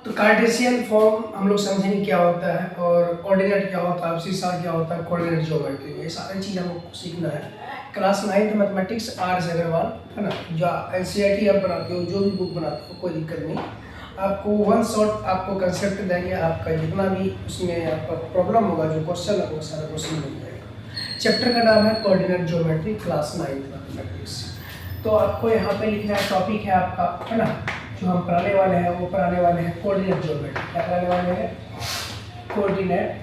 तो Cartesian form हम लोग समझेंगे क्या होता है और कोऑर्डिनेट क्या होता है, सीसा क्या होता है, कोऑर्डिनेट ज्योमेट्री, ये सारी चीज़ हमको सीखना है। Class 9th mathematics RS. Agarwal, है ना, जो एनसीईआरटी आप बनाते हो, जो भी बुक बनाते हो, कोई दिक्कत नहीं। आपको वन शॉट आपको कंसेप्ट देंगे, आपका जितना भी उसमें आपका प्रॉब्लम होगा, जो क्वेश्चन है वो सारा क्वेश्चन मिल जाएगा। चैप्टर का नाम है coordinate geometry, class 9th mathematics. तो आपको यहाँ पे लिखना है, टॉपिक है आपका, है ना, जो हम पढ़ाने वाले हैं वो पढ़ाने वाले हैं कोऑर्डिनेट ज्योमेट्री। क्या पढ़ाने वाले हैं? कोऑर्डिनेट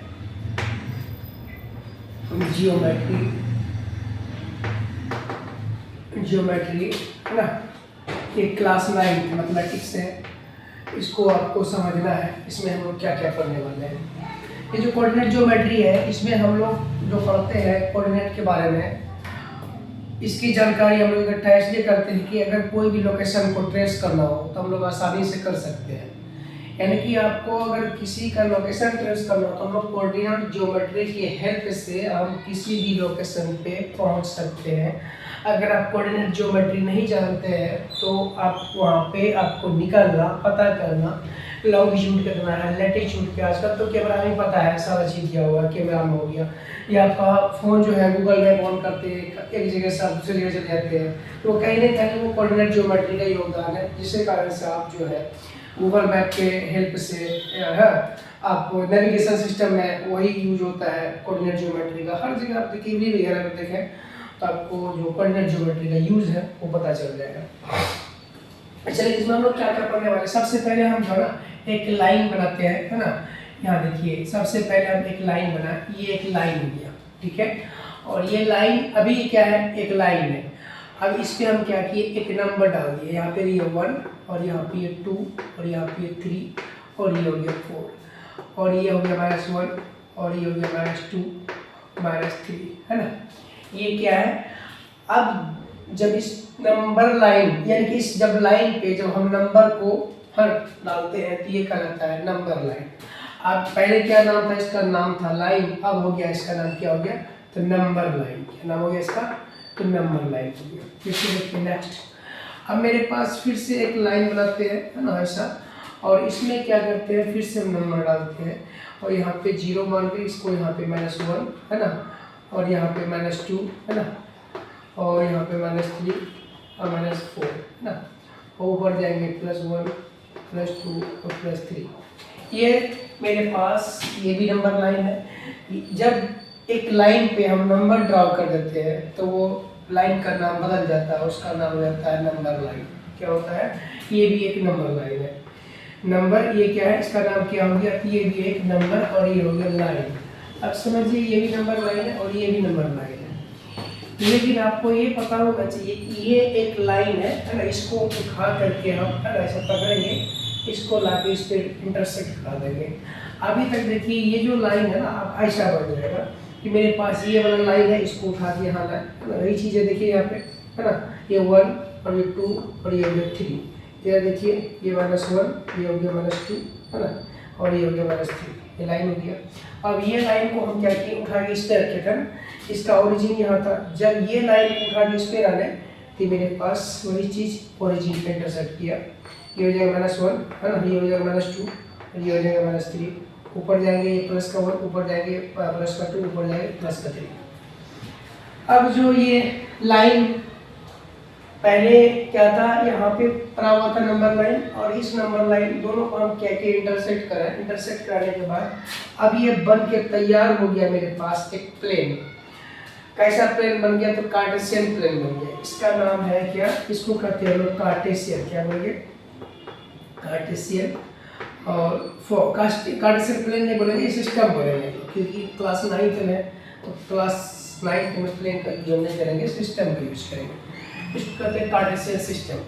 ज्योमेट्री, है ना। ये क्लास 9 मैथमेटिक्स है, इसको आपको समझना है। इसमें हम लोग क्या क्या पढ़ने वाले हैं। ये जो कोऑर्डिनेट ज्योमेट्री है, इसमें हम लोग जो पढ़ते हैं कोऑर्डिनेट के बारे में, इसकी जानकारी हम लोग इकट्ठा इसलिए करते हैं कि अगर कोई भी लोकेशन को ट्रेस करना हो तो हम लोग आसानी से कर सकते हैं। यानी कि आपको अगर किसी का लोकेशन ट्रेस करना हो तो हम लोग कोऑर्डिनेट ज्योमेट्री की हेल्प से हम किसी भी लोकेशन पे पहुंच सकते हैं। अगर आप कोऑर्डिनेट ज्योमेट्री नहीं जानते हैं तो आप वहाँ पे आपको निकालना, पता करना, लॉन्गिट्यूड कितना है, लैटिट्यूड क्या, आजकल तो कैमरा में पता है, सारा चीज़ दिया हुआ है, कैमरा में हो गया, या आपका फ़ोन जो है गूगल मैप ऑन करते हैं, एक जगह से आप दूसरी जगह चले जाते हैं, तो कहीं ना कहीं वो कोऑर्डिनेट ज्योमेट्री का योगदान है, जिसके कारण से आप जो है गूगल मैप के हेल्प से है आप नेविगेशन सिस्टम में वही यूज होता है कोऑर्डिनेट ज्योमेट्री का। हर जगह आप देखिए भी वगैरह में देखें तो आपको जो कोऑर्डिनेट ज्योमेट्री का यूज है वो पता चल जाएगा। चलिए इसमें हम लोग क्या क्या पढ़ने वाले हैं। सबसे पहले हम जो है ना एक लाइन बनाते हैं, है ना। यहाँ देखिए सबसे पहले हम एक लाइन बना, ये एक लाइन हो गया, ठीक है। और ये लाइन अभी क्या है, एक लाइन है। अब इस पे हम क्या किए, एक नंबर डाल दिए। यहाँ पे ये 1 और यहाँ पे ये 2 और यहाँ पे ये 3 और ये हो गया 4 और ये हो गया -1 और ये हो गया -2 -3, है ना। ये क्या है, अब जब इस नंबर लाइन यानी कि इस जब लाइन पे जब हम नंबर को हर डालते हैं तो ये कहलाता है नंबर लाइन। अब पहले क्या नाम था इसका, नाम था लाइन, अब हो गया इसका नाम क्या हो गया, तो नंबर लाइन। क्या नाम हो गया इसका, तो नंबर लाइन हो गया। फिर से देखिए नेक्स्ट, अब मेरे पास फिर से एक लाइन बनाते हैं, है ना, ऐसा, और इसमें क्या करते हैं, फिर से हम नंबर डालते हैं और यहाँ पे 0 मान के इसको यहाँ पे -1, है ना, और यहाँ पे -2, है ना, और यहाँ पे -3 और -4, है ना, और ऊपर जाएंगे +1 +2 और +3। ये मेरे पास ये भी नंबर लाइन है। जब एक लाइन पे हम नंबर ड्रॉ कर देते हैं तो वो लाइन का नाम बदल जाता है, उसका नाम हो जाता है नंबर लाइन। क्या होता है, ये भी एक नंबर लाइन है। नंबर ये क्या है, इसका नाम क्या हो गया, ये भी एक नंबर और ये हो गया लाइन। अब समझिए ये भी नंबर लाइन है और ये भी नंबर लाइन है। लेकिन आपको ये पता होना चाहिए कि ये एक लाइन है ना, इसको उठा करके हम, है ना, ऐसा पकड़ेंगे, इसको लाके इस पर इंटरसेक्ट कर देंगे। अभी तक देखिए ये जो लाइन है ना, अब ऐसा बन जाएगा कि मेरे पास ये वाला लाइन है, इसको उठा के यहाँ लाए, है ना। यही चीज़ें देखिए यहाँ पे, है ना, ये 1 और ये 2 और ये हो गया 3। ये देखिए ये -1, ये हो गया -2, है ना, और ये हो गया -3, ये लाइन हो गया। अब ये लाइन को हम क्या किए, उठा के इस पर रखे थे ना, इसका ओरिजिन यहाँ था। जब ये लाइन उठा के इस पर डाले तो मेरे पास वही चीज़ ओरिजिन पे इंटरसेक्ट किया। ये हो जाएगा -1, है ना, ये हो जाएगा -2 और ये हो जाएगा -3। ऊपर जाएंगे ये प्लस का 1, ऊपर जाएंगे प्लस का 2, ऊपर जाएंगे प्लस का 3। अब जो ये लाइन पहले क्या था, यहाँ पे बना हुआ था नंबर लाइन, और इस नंबर लाइन दोनों को हम क्या के इंटरसेक्ट करें। इंटरसेक्ट करने के बाद अब ये बन के तैयार हो गया मेरे पास एक प्लेन। कैसा प्लेन बन गया, तो कार्टेशियन प्लेन बन गया। इसका नाम है क्या, इसको कहते हैं लोग कार्टेशियन। क्या बोलेंगे, कार्टेशियन। और कार्टेशियन प्लेन नहीं बोलेंगे, सिस्टम बोलेंगे, क्योंकि क्लास 9th में, तो क्लास 9th में प्लेन का यूज नहीं करेंगे, सिस्टम का यूज करेंगे। इसको कहते हैं कार्टेशियन सिस्टम।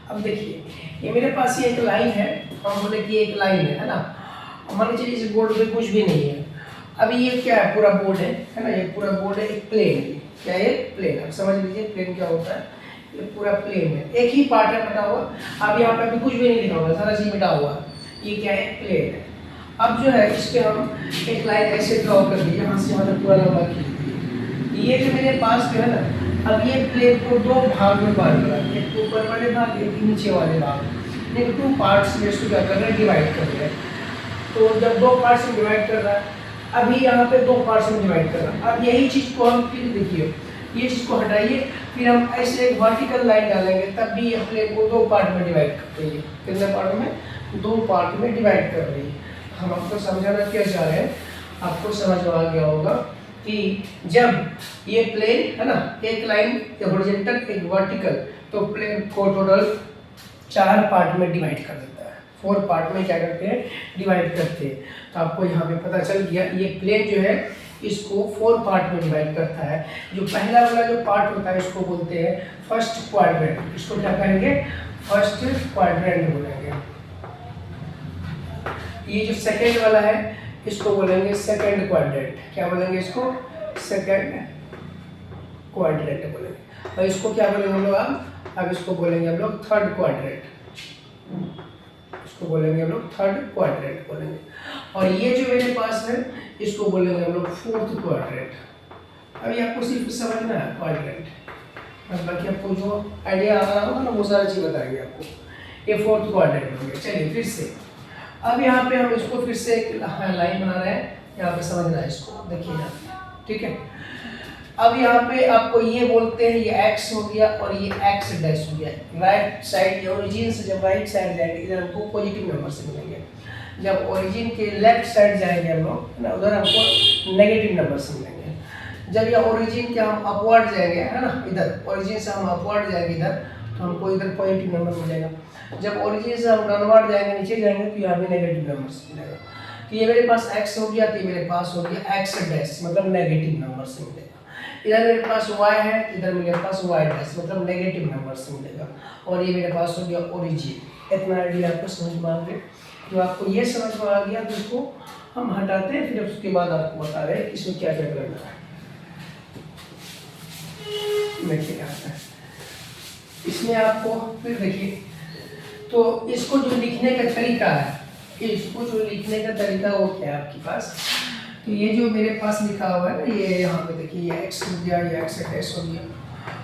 अब देखिए ये मेरे पास ये एक लाइन है, हम बोले कि एक लाइन है ना। मान लीजिए इस बोर्ड पे कुछ भी नहीं है। अभी ये क्या है, पूरा बोर्ड है ना, ये पूरा बोर्ड है, एक प्लेन है। क्या है, प्लेन। अब समझ लीजिए प्लेन क्या होता है, ये पूरा प्लेन है, एक ही पार्ट है बटा हुआ। अब यहाँ पे अभी कुछ भी नहीं लिखा हुआ, सारा चीज बटा हुआ। ये क्या है, प्लेन है। अब जो है इस पे हम एक लाइन ऐसे ड्रॉ कर दी, यहाँ से हमारा पूरा लंबा खींच। ये जो मेरे पास जो है ना, अब ये प्लेन को 2 भाग में बांट दिया, एक ऊपर वाले भाग, एक नीचे वाले भाग। ये 2 पार्ट्स में इसको क्या कर रहे हैं, डिवाइड कर रहे हैं। तो जब 2 पार्ट्स में डिवाइड कर रहा है, अभी यहाँ पे 2 पार्ट्स में डिवाइड कर रहा है। अब यही चीज़ को हम फिर देखिए, ये चीज़ को हटाइए, फिर हम ऐसे एक वर्टिकल लाइन डालेंगे, तब भी ये प्लेन को 2 पार्ट में डिवाइड करते हैं। कितने पार्ट में, 2 पार्ट में डिवाइड कर रही है। हम आपको समझाना क्या चाह रहे हैं, आपको समझ में आ गया होगा कि जब ये प्लेन है ना, एक लाइन हॉरिजॉन्टल एक वर्टिकल, तो प्लेन को टोटल 4 पार्ट में डिवाइड कर देता है। 4 पार्ट में क्या करते हैं, डिवाइड करते हैं। तो आपको यहाँ पे पता चल गया, ये प्लेन जो है इसको 4 पार्ट में डिवाइड करता है। जो पहला वाला जो पार्ट होता है इसको बोलते हैं फर्स्ट क्वाड्रेंट। इसको क्या कहेंगे, फर्स्ट क्वाड्रेंट बोलेंगे। ये जो सेकेंड वाला है इसको बोलेंगे सेकेंड क्वाड्रेंट। क्या बोलेंगे इसको, सेकेंड क्वाड्रेंट बोलेंगे। और इसको क्या बोलेंगे हम लोग, अब इसको बोलेंगे हम लोग थर्ड क्वाड्रेंट। इसको बोलेंगे हम लोग थर्ड क्वाड्रेंट बोलेंगे। और ये जो मेरे पास है इसको बोलेंगे हम लोग फोर्थ क्वाड्रेंट। अभी आपको सिर्फ समझना है क्वाड्रेंट, बस बाकी आपको जो आइडिया आ रहा होगा ना वो सारा चीज़ बताएंगे आपको। ये फोर्थ क्वाड्रेंट हो गया। चलिए फिर से, अब यहाँ पे हम इसको फिर से एक लाइन बना रहे हैं, यहाँ पे समझना है इसको, देखिए यहाँ, ठीक है। अब यहाँ पे आपको ये बोलते हैं, ये x हो गया और ये x डैश हो गया। राइट साइड, ओरिजिन से जब राइट साइड जाएंगे इधर हमको पॉजिटिव नंबर से मिलेंगे। जब ओरिजिन के लेफ्ट साइड जाएंगे हम लोग ना, उधर हमको नेगेटिव नंबर से मिलेंगे। जब ये ओरिजिन के हम अपवर्ड जाएंगे है ना, इधर ओरिजिन से हम अपवर्ड जाएंगे इधर, तो हमको इधर पॉजिटिव नंबर मिलेगा। जब ओरिजिन से हम डाउनवर्ड जाएंगे, नीचे जाएंगे, तो यहाँ पे नेगेटिव नंबर से मिलेगा। तो ये मेरे पास x हो गया, तो ये मेरे पास हो गया x डैश, मतलब नेगेटिव नंबर से मिलेगा। इधर मेरे पास y है, इधर मेरे पास y डैश, मतलब नेगेटिव नंबर से मिलेगा। और ये मेरे पास हो गया ओरिजिन। इतना आइडिया आपको समझ में आ गया। तो आपको ये समझ में आ गया, तो इसको हम हटाते हैं, फिर उसके बाद आपको बता रहे हैं इसमें क्या क्या करना है। देखिए यहाँ पे इसमें आपको फिर देखिए, तो इसको जो लिखने का तरीका है, इसको जो लिखने का तरीका वो क्या है आपके पास। तो ये जो मेरे पास लिखा हुआ है ना, ये यहाँ पे देखिए, ये x हो गया, ये x डैश हो गया,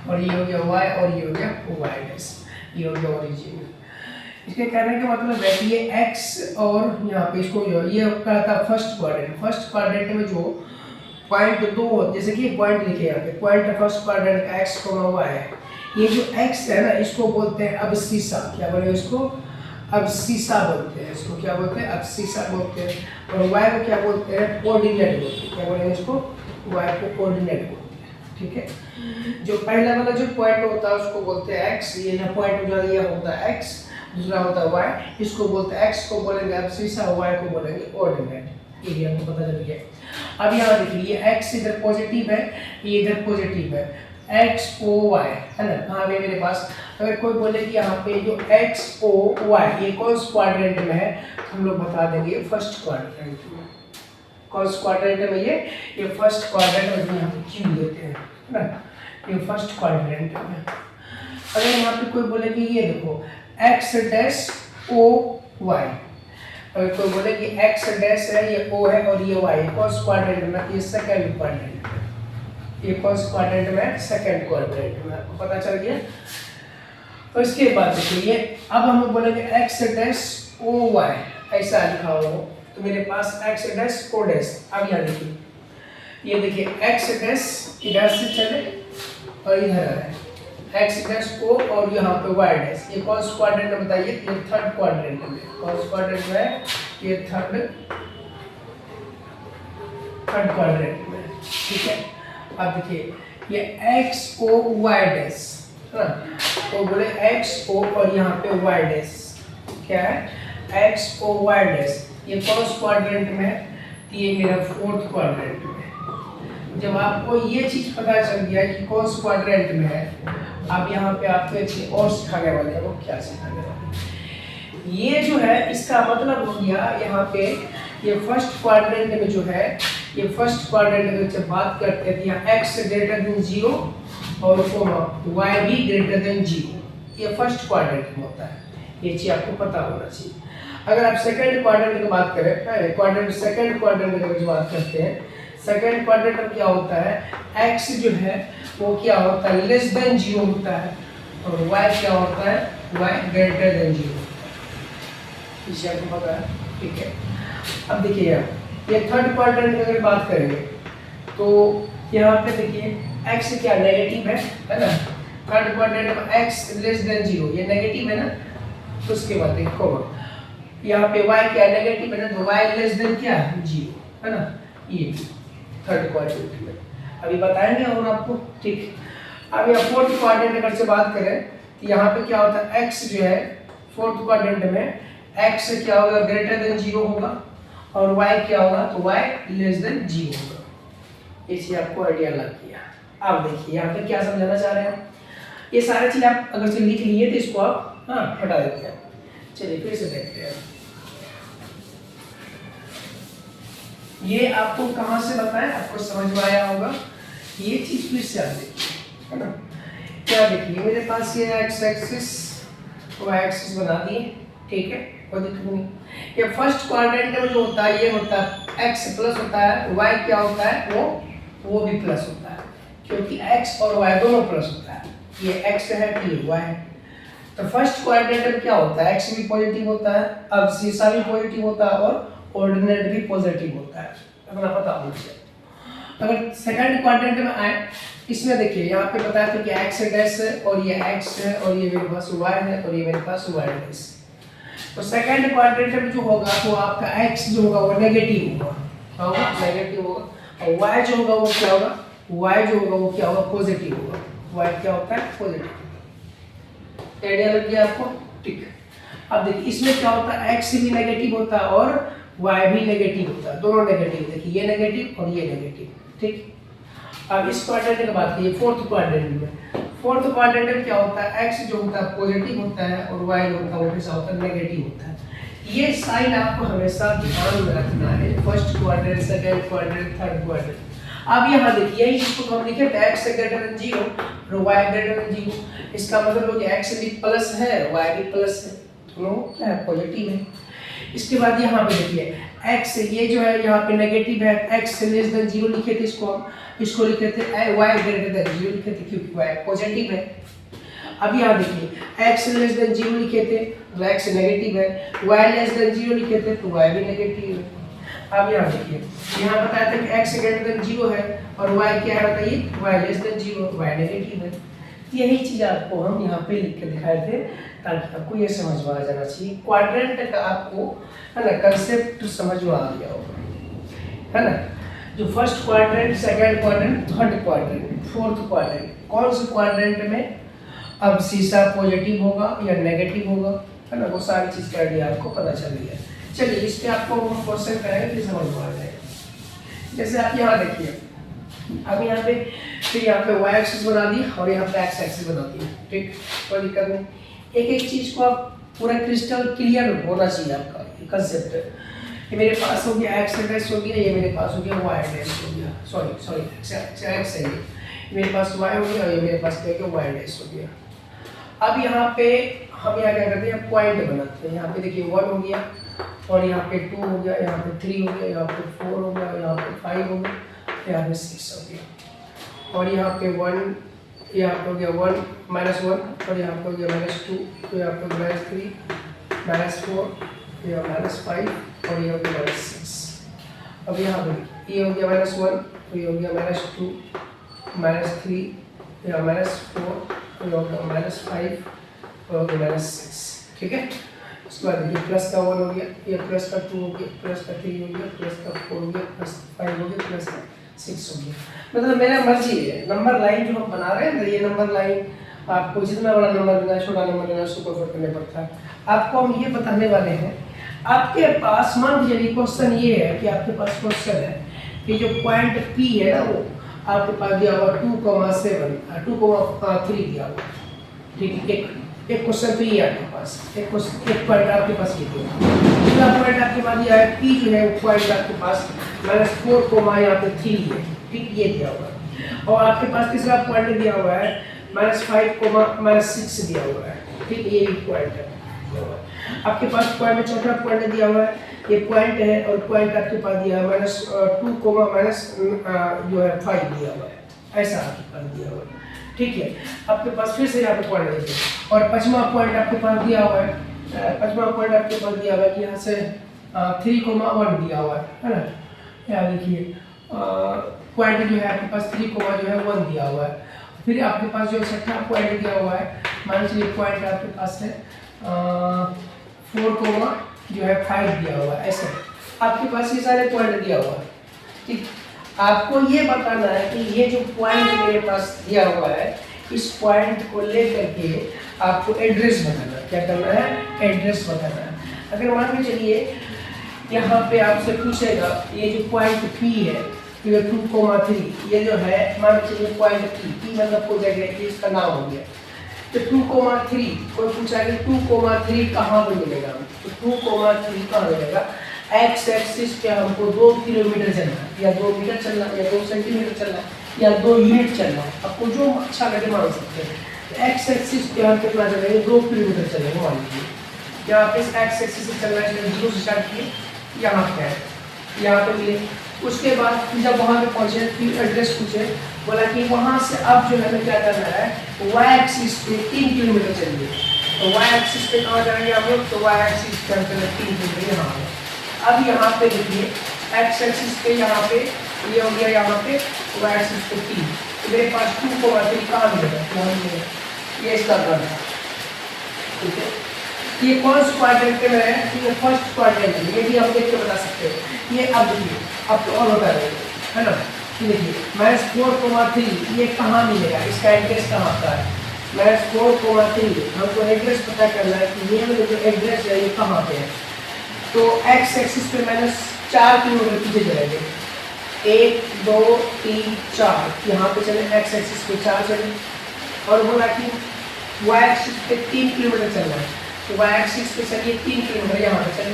और ये हो गया y, और ये हो गया y डैश, ये हो गया ओरिजिन। इसके कहने का मतलब है कि ये x और यहाँ पे इसको जो ये क्या था, फर्स्ट क्वाड्रेंट। फर्स्ट क्वाड्रेंट में जो पॉइंट 2, जैसे कि पॉइंट लिखे यहाँ पे, पॉइंट फर्स्ट क्वाड्रेंट का x हुआ है। ये जो x है ना, इसको बोलते हैं अबसीसा। क्या बोले इसको, अबसीसा बोलते हैं। इसको क्या बोलते हैं, अबसीसा बोलते हैं। और y को क्या बोलते हैं, कोऑर्डिनेट बोलते हैं। क्या बोलेंगे इसको, y को कोऑर्डिनेट बोलते हैं, ठीक है। जो पहला वाला जो पॉइंट होता है उसको बोलते हैं x, ये ना पॉइंट जो ये होता है x, दूसरा होता है y। इसको बोलते हैं, x को बोलेंगे अबसीसा, y को बोलेंगे कोऑर्डिनेट। ये आपको पता चल गया। अब यहाँ देखिए, ये x इधर पॉजिटिव है, ये इधर पॉजिटिव है, x o y है ना। हाँ मेरे पास अगर कोई बोले कि यहाँ पे जो x o y ये कौन सा क्वाड्रेंट में है, हम लोग बता देंगे फर्स्ट क्वाड्रेंट में। कौन सा क्वाड्रेंट में, ये फर्स्ट क्वाड्रेंट में, यहाँ पे क्यों देते हैं ना, ये फर्स्ट क्वाड्रेंट में। अगर यहाँ पे कोई बोले कि ये देखो x डैश o y, अगर कोई बोले कि x डैश है, ये o है और ये y है, कौन सा क्वाड्रेंट में, ये सेकंड क्वाड्रेंट में। ये फर्स्ट क्वाड्रेंट में, सेकंड क्वाड्रेंट में, आपको पता चल गया। तो इसके बाद देखिए, अब हम लोग बोलेंगे x डैश o y, ऐसा लिखा हुआ हो, तो मेरे पास x डैश o डैश। अब यहाँ देखिए, ये देखिए x डैश इधर से चले और इधर है x डैश o, और यहाँ पे y डैश। ये कौन सा क्वाड्रेंट में बताइए, ये थर्ड क्वाड्रेंट में। कौन सा क्वाड्रेंट में है, ये थर्ड क्वाड्रेंट में, ठीक है। अब देखिए, ये x o y डैश है ना, तो बोले x o और यहाँ पे y डैश, क्या है x o y डैश। ये कौन सा क्वाड्रेंट में है, तो ये मेरा फोर्थ क्वाड्रेंट में। जब आपको ये चीज पता चल गया कि कौन सा क्वाड्रेंट में है, अब यहाँ पे आपको एक चीज और सिखाने वाले हैं। वो क्या सिखाने वाले, ये जो है इसका मतलब हो गया यहाँ पे, ये फर्स्ट क्वाड्रेंट में जो है, ये फर्स्ट क्वाड्रेंट में जब बात करते हैं, यहाँ x ग्रेटर देन 0 और y भी ग्रेटर देन 0, ये फर्स्ट क्वाड्रेंट में होता है। ये चीज आपको पता होना चाहिए। अगर आप सेकंड क्वाड्रेंट की बात करें, क्वाड्रेंट सेकंड क्वाड्रेंट की बात करते हैं, सेकंड क्वाड्रेंट में क्या होता है, x जो है वो क्या होता है, लेस देन 0 होता है, और y क्या होता है, y ग्रेटर देन 0। इसे आपको पता है, ठीक है। अब देखिए ये थर्ड क्वाड्रेंट की अगर बात करेंगे तो यहाँ पे देखिए x क्या नेगेटिव है ना। थर्ड क्वाड्रेंट में x लेस देन 0 ये नेगेटिव है ना, तो उसके बाद देखो यहाँ पे y क्या नेगेटिव है ना, तो y लेस देन क्या है 0 है ना, ये थर्ड क्वाड्रेंट में अभी बताएंगे और आपको, ठीक। अब यहाँ फोर्थ क्वाड्रेंट अगर से बात करें तो यहाँ पे क्या होता है x जो है फोर्थ क्वाड्रेंट में x क्या होगा ग्रेटर देन 0 होगा और y क्या होगा तो y लेस देन 0 होगा। इसी आपको आइडिया लग गया। अब देखिए यहाँ पे क्या समझाना चाह रहे हैं, ये सारे चीज आप अगर से लिख लिए तो इसको आप हटा देते हैं। चलिए फिर से देखते हैं, ये आपको कहाँ से बताएं, आपको समझ में आया होगा। ये चीज फिर से आप देखिए है ना, क्या देखिए मेरे पास ये x एक्सिस y एक्सिस बना दिए, ठीक है, कोई दिक्कत नहीं। ये फर्स्ट क्वाड्रेंट में जो होता है ये होता है x प्लस होता है, y क्या होता है वो भी प्लस होता है, क्योंकि x और y दोनों प्लस होता है। ये x है ये y है। तो फर्स्ट क्वाड्रेंट में क्या होता है x भी पॉजिटिव होता है, अब शीशा भी पॉजिटिव होता है और ऑर्डिनेट भी पॉजिटिव होता है, अपना पता होना चाहिए। अगर सेकंड क्वाड्रेंट में आए, इसमें देखिए यहाँ पे बताया था कि x डैश है और ये x है और ये मेरे पास y है और ये मेरे पास y डैश। तो सेकंड क्वाड्रेंट में जो होगा तो आपका x जो होगा वो नेगेटिव होगा, नेगेटिव होगा, और y जो होगा वो क्या होगा, y जो होगा वो क्या होगा पॉजिटिव होगा। y क्या होता है पॉजिटिव। आइडिया लग गया आपको, ठीक। अब देखिए इसमें क्या होता है x भी नेगेटिव होता है और y भी नेगेटिव होता है, दोनों नेगेटिव। देखिए ये नेगेटिव और ये नेगेटिव, ठीक। अब इस क्वाड्रेंट की बात करिए फोर्थ क्वाड्रेंट में। फोर्थ क्वाड्रेंट में क्या होता है x जो होता है पॉजिटिव होता है और y जो होता है वो कैसा होता है नेगेटिव होता है। ये साइन आपको हमेशा ध्यान में रखना है, first quadrant second quadrant third quadrant. अब यहाँ देखिए यही चीज को हम लिखे थे x ग्रेटर देन 0 और y ग्रेटर देन 0, इसका मतलब हो गया x भी प्लस है y भी प्लस है, दोनों क्या है पॉजिटिव है। इसके बाद यहाँ पे देखिए x ये जो है यहाँ पे नेगेटिव है, x लेस देन 0 लिखे थे इसको लिखे थे y ग्रेटर देन 0 लिखे थे क्योंकि y पॉजिटिव है। अब यहाँ देखिए x लेस देन 0 लिखे थे तो x नेगेटिव है, y लेस देन 0 लिखे थे तो y भी नेगेटिव है। अब यहाँ देखिए यहाँ बताया था कि x ग्रेटर देन 0 है और y क्या है बताइए y less than 0, y negative है। यही चीज आपको हम यहाँ पे लिख के दिखाए थे ताकि आपको ये समझ में आ जाना चाहिए। क्वाड्रेंट का आपको है ना कंसेप्ट समझ में आ गया होगा, है ना। जो first quadrant second quadrant third quadrant fourth quadrant, कौन से क्वाड्रेंट में अब शीशा पॉजिटिव होगा या नेगेटिव होगा, है ना, वो सारी चीज का आइडिया आपको पता चल गया। चलिए इस पे आपको हम क्वेश्चन करेंगे फिर समझ में आ जाएगा। जैसे आप यहाँ देखिए अब यहाँ पे फिर यहाँ पे y एक्सिस बना दी और यहाँ पे x एक्सिस बना दी, ठीक, कोई दिक्कत नहीं। एक एक चीज को आप पूरा क्रिस्टल क्लियर होना चाहिए आपका ये कंसेप्ट। ये मेरे पास हो गया x डैश हो गया, ये मेरे पास हो गया y डैश हो गया, सॉरी x है ये मेरे पास y हो गया और ये मेरे पास क्या हो गया y डैश हो गया। अब यहाँ पे हम यहाँ क्या करते हैं पॉइंट बनाते हैं। यहाँ पे देखिए 1 हो गया और यहाँ पे 2 हो गया, यहाँ पे 3 हो गया, यहाँ पे 4 हो गया, यहाँ पे 5 हो गया, यहाँ पे 6 हो गया और यहाँ पे 1, यहाँ पे हो गया 1 -1 और यहाँ पे हो गया -2, तो यहाँ पे -3 -4 यहाँ -5 और ये हो गया -6। अब यहाँ पे ये हो गया -1 तो ये हो गया -2 -3 यहाँ -4 तो ये हो गया -5 और -6, ठीक है। उसके बाद ये प्लस का 1 हो गया, ये प्लस का 2 हो गया, प्लस का 3 हो गया, प्लस का 4 हो गया, प्लस 5 हो गया, प्लस का 6 हो गया। मतलब मेरा मर्जी है नंबर लाइन जो हम बना रहे हैं ना, ये नंबर लाइन आपको जितना बड़ा नंबर लेना है छोटा नंबर लेना है उसको फर्क नहीं पड़ता है। आपको हम ये बताने वाले हैं, आपके पास मान लीजिए क्वेश्चन ये है कि आपके पास क्वेश्चन है कि जो पॉइंट P है ना वो आपके पास दिया हुआ 2,7 2,3 दिया हुआ, ठीक है। एक क्वेश्चन तो ये आपके पास एक पॉइंट आपके पास ये दिया, दूसरा पॉइंट आपके पास दिया है P जो है वो पॉइंट आपके पास -4, यहाँ पे 3 है, ठीक, ये दिया हुआ है। और आपके पास तीसरा पॉइंट दिया हुआ है -5, -6 दिया हुआ है, ठीक, ये पॉइंट है। आपके पास पॉइंट में चौथा पॉइंट दिया हुआ है, ये पॉइंट है और पॉइंट आपके पास दिया है -2, जो है 5 दिया हुआ है, ऐसा आपके पास दिया हुआ है, ठीक है। आपके पास फिर से यहाँ पे पॉइंट देखिए और 5वां पॉइंट आपके पास दिया हुआ है पांचवा पॉइंट आपके पास दिया हुआ है कि यहाँ से 3,1 दिया हुआ है ना। यहाँ देखिए पॉइंट जो है आपके पास 3, जो है 1 दिया हुआ है। फिर आपके पास जो छठा पॉइंट दिया हुआ है, मान लीजिए पॉइंट आपके पास है 4, जो है 5 दिया हुआ है। ऐसे आपके पास ये सारे पॉइंट दिया हुआ है। ठीक, आपको ये बताना है कि ये जो पॉइंट मेरे पास दिया हुआ है, इस पॉइंट को लेकर के आपको एड्रेस बताना है। क्या करना है? एड्रेस बताना है। अगर मान के चलिए यहाँ पे आपसे पूछेगा ये जो पॉइंट P है, ये 2,3, ये जो है मान के चलिए पॉइंट P मतलब हो जाएगा कि इसका नाम हो गया। तो 2,3 कोई पूछा कि 2,3 कहाँ पे मिलेगा? तो 2,3 कहाँ मिलेगा? एक्स एक्सिस पे हमको 2 किलोमीटर चलना है, या 2 मीटर चलना है, या 2 सेंटीमीटर चलना है, या 2 यूनिट चलना है। आपको जो अच्छा लगे मान सकते हैं। एक्स एक्सिस पे हम कितना चलेंगे? 2 किलोमीटर चलेंगे मान लीजिए। यहाँ पे एक्स एक्सिस से चलना है, 0 से स्टार्ट किए, यहाँ पे है, यहाँ पे मिले। उसके बाद जब वहाँ पे पहुँचे फिर एड्रेस पूछे, बोला कि वहाँ से अब जो है क्या करना है, वाई एक्सिस पे 3 किलोमीटर चलिए। तो वाई एक्सिस पे कहाँ जाएंगे आप लोग? तो वाई एक्सिस पे हम चले 3 किलोमीटर यहाँ है। अब यहाँ पे देखिए एक्स एक्सिस पे यहाँ पे ये हो गया, यहाँ पे वाई एक्सिस पे 3। तो मेरे पास 2,3 कहाँ मिलेगा? यहाँ मिलेगा। ये इसका गण है। ठीक है, ये कौन सा क्वाड्रेंट में है? ये फर्स्ट क्वाड्रेंट है। ये भी हम देख के बता सकते हैं। ये अब देखिए अब तो और होता है ना। देखिए -4,3 ये कहाँ मिलेगा? इसका एड्रेस कहाँ आता है? -4,3 हमको एड्रेस पता करना है कि ये जो एड्रेस है ये कहाँ पे है। तो एक्स एक्सिस पे -4 किलोमीटर पीछे चलेंगे। 1, 2, 3, 4 यहाँ पे चले, एक्स एक्सिस पे 4 चले। और बोला कि वाई एक्सिस पे 3 किलोमीटर चलना है। तो वाई एक्सिस पे चलिए 3 किलोमीटर यहाँ पे चले।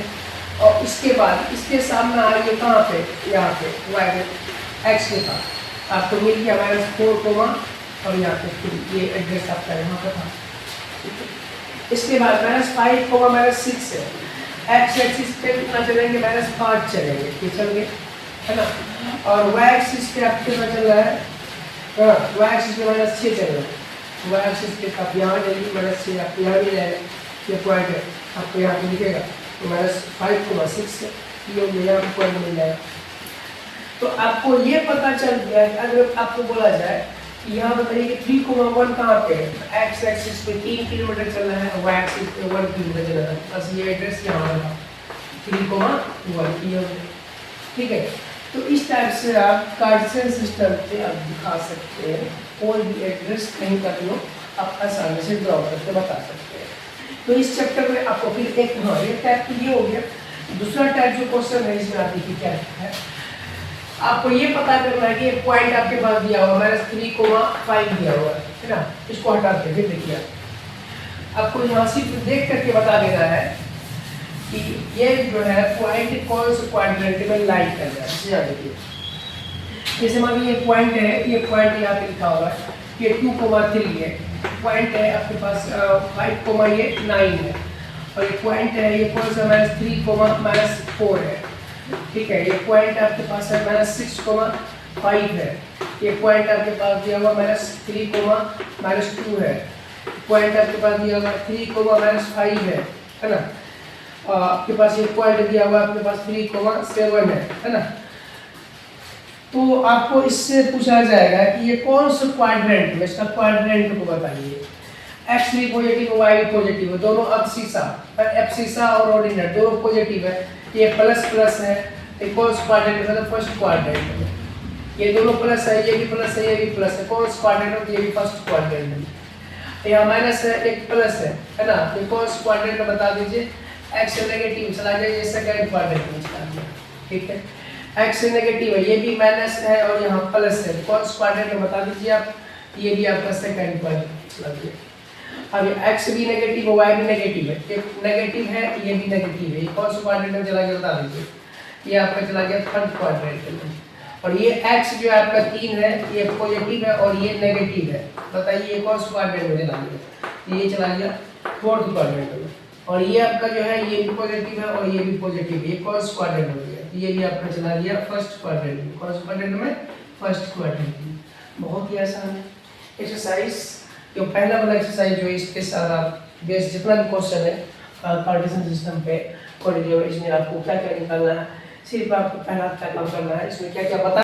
और इसके बाद इसके सामने आ रही है कहाँ पे? यहाँ पे वाई एक्स के पास आपको मिल गया -4, और यहाँ पे फिर ये एड्रेस आपका यहाँ पे था। इसके बाद -5, -6 है। एक्स एक्सिस पे कितना चलेंगे? -5 चलेंगे, ये चल गए है ना। और वाई एक्सिस पे आप कितना चल रहा है? वाई एक्सिस पे -6 चल रहा है। वाई एक्सिस पे आप यहाँ जाइए, -6 आपको यहाँ मिल जाएगा। ये पॉइंट है आपको यहाँ पे दिखेगा, तो -5,6 ये यहाँ पे पॉइंट मिल जाएगा। तो आपको ये पता चल गया कि अगर आपको बोला जाए कि यहाँ बताइए कि 3,1 कहाँ पे है? एक्स एक्सिस पे 3 किलोमीटर चलना है, वाई एक्सिस पे 1 किलोमीटर चलना है। बस ये एड्रेस यहाँ होगा 3,1। ठीक है, तो इस टाइप से आप कार्टेशियन सिस्टम से आप दिखा सकते हैं। कोई भी एड्रेस कहीं का भी हो आप आसानी से ड्रॉ करके बता सकते हैं। तो इस चैप्टर में आपको फिर एक ये टाइप तो ये हो गया। दूसरा टाइप जो क्वेश्चन है इसमें आप देखिए क्या है, आपको ये पता करना है कि एक पॉइंट आपके पास दिया हुआ -3,5 दिया हुआ है ना। इसको हटा के फिर देखिए आपको यहाँ सिर्फ देख करके बता देना है कि ये जो है पॉइंट कौन से क्वाड्रेंट में लाइन कर रहा है। देखिए जैसे मान लीजिए ये पॉइंट है, ये पॉइंट यहाँ पे लिखा हुआ है, ये 2,3 है। पॉइंट है आपके पास 5,9 है। और ये पॉइंट है ये कौन सा? -3,-4 है। ठीक है, ये पॉइंट आपके पास है -6,5 है। ये पॉइंट आपके पास दिया हुआ -3,-2 है। पॉइंट आपके पास दिया हुआ 3,-5 है ना। आपके पास ये पॉइंट दिया हुआ आपके पास 3,7 है ना। तो आपको इससे पूछा जाएगा कि ये कौन सा क्वाड्रेंट है, इसका क्वाड्रेंट को बताइए। एक्स भी पॉजिटिव वाई भी पॉजिटिव है, दोनों एब्सिसा और ऑर्डिनल दोनों पॉजिटिव है। ये प्लस प्लस है, ये कौन सा क्वाड्रेंट है? फर्स्ट क्वाड्रेंट है। ये दोनों प्लस है, ये भी प्लस है, ये भी प्लस है, कौन सा क्वाड्रेंट है? ये भी फर्स्ट क्वाड्रेंट है। यहाँ माइनस है, एक प्लस है ना। ये कौन सा क्वाड्रेंट है बता दीजिए। एक्स नेगेटिव चला गया, ये सेकंड क्वाड्रेंट में चला गया। ठीक है, एक्स नेगेटिव है, ये भी माइनस है और यहाँ प्लस है, कौन सा क्वाड्रेंट है बता दीजिए आप। ये भी आपका सेकंड क्वाड्रेंट चला गया। अब एक्स भी नेगेटिव है, वाई भी नेगेटिव है, एक नेगेटिव है, ये भी नेगेटिव है, ये कौन सा क्वाड्रेंट में चला गया बता दीजिए। ये आपका चला गया थर्ड क्वाड्रेंट में। और ये एक्स जो आपका 3 है, ये पॉजिटिव है और ये नेगेटिव है, बताइए ये कौन सा क्वाड्रेंट में चला गया? ये चला गया फोर्थ क्वाड्रेंट में। और ये आपका जो है ये भी पॉजिटिव है और ये भी पॉजिटिव है, ये कौन सा क्वाड्रेंट हो गया? ये भी आपका चला गया फर्स्ट क्वाड्रेंट में। कौन सा क्वाड्रेंट में? फर्स्ट क्वाड्रेंट में। बहुत ही आसान है एक्सरसाइज। जो पहला वाला एक्सरसाइज जो है इसके साथ आप बेस जितना भी क्वेश्चन है कार्टेशियन सिस्टम पे कोऑर्डिनेट, इसमें आपको क्या क्या निकालना है, सिर्फ आपको पहला क्या काम करना है, इसमें क्या क्या बता